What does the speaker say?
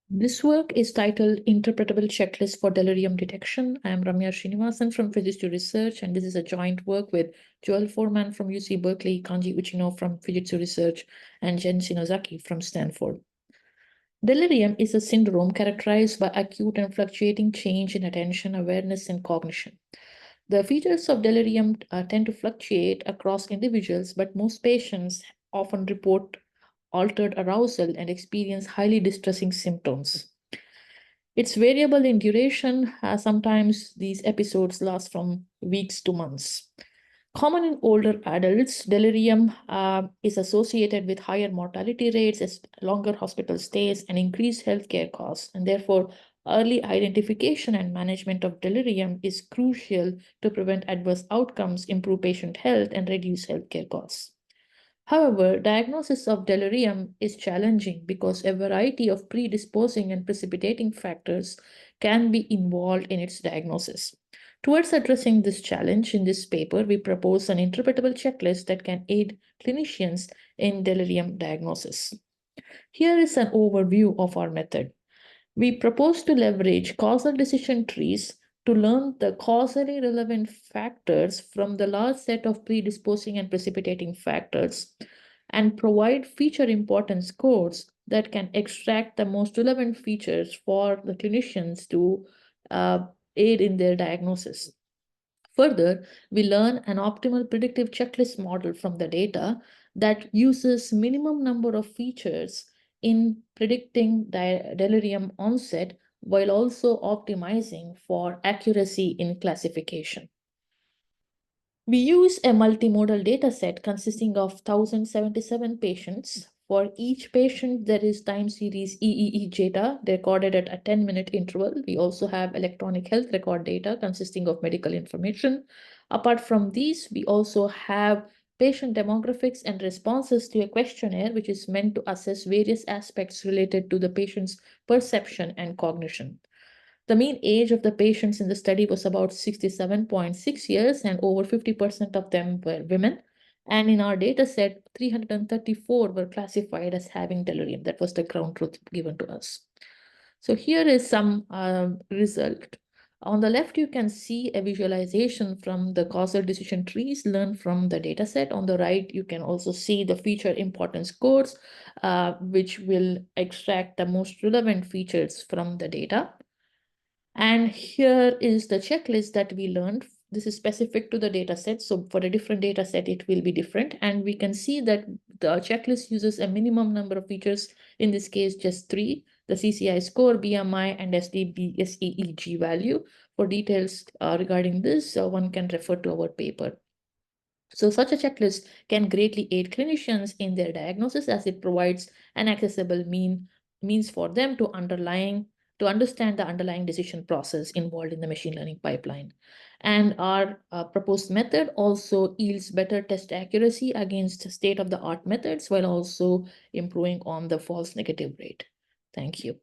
This work is titled Interpretable Checklist for Delirium Detection. I am Ramya Srinivasan from Fujitsu Research, and this is a joint work with Joel Forman from UC Berkeley, Kanji Uchino from Fujitsu Research, and Jen Shinozaki from Stanford. Delirium is a syndrome characterized by acute and fluctuating change in attention, awareness, and cognition. The features of delirium tend to fluctuate across individuals, but most patients often report altered arousal and experience highly distressing symptoms. It's variable in duration. Sometimes these episodes last from weeks to months. Common in older adults, delirium is associated with higher mortality rates, longer hospital stays, and increased healthcare costs. And therefore, early identification and management of delirium is crucial to prevent adverse outcomes, improve patient health, and reduce healthcare costs. However, diagnosis of delirium is challenging because a variety of predisposing and precipitating factors can be involved in its diagnosis. Towards addressing this challenge, in this paper, we propose an interpretable checklist that can aid clinicians in delirium diagnosis. Here is an overview of our method. We propose to leverage causal decision trees to learn the causally relevant factors from the large set of predisposing and precipitating factors and provide feature importance codes that can extract the most relevant features for the clinicians to aid in their diagnosis. Further, we learn an optimal predictive checklist model from the data that uses minimum number of features in predicting delirium onset while also optimizing for accuracy in classification. We use a multimodal data set consisting of 1,077 patients. For each patient, there is time series EEE data recorded at a 10-minute interval. We also have electronic health record data consisting of medical information. Apart from these, we also have patient demographics and responses to a questionnaire, which is meant to assess various aspects related to the patient's perception and cognition. The mean age of the patients in the study was about 67.6 years, and over 50% of them were women. And in our data set, 334 were classified as having delirium. That was the ground truth given to us. So here is some result. On the left, you can see a visualization from the causal decision trees learned from the data set. On the right, you can also see the feature importance codes, which will extract the most relevant features from the data. And here is the checklist that we learned. This is specific to the data set. So for a different data set, it will be different. And we can see that the checklist uses a minimum number of features, in this case, just 3, the CCI score, BMI, and SDBSEEG value. For details regarding this, one can refer to our paper. So such a checklist can greatly aid clinicians in their diagnosis as it provides an accessible means for them to understand the underlying decision process involved in the machine learning pipeline. And our proposed method also yields better test accuracy against state-of-the-art methods while also improving on the false negative rate. Thank you.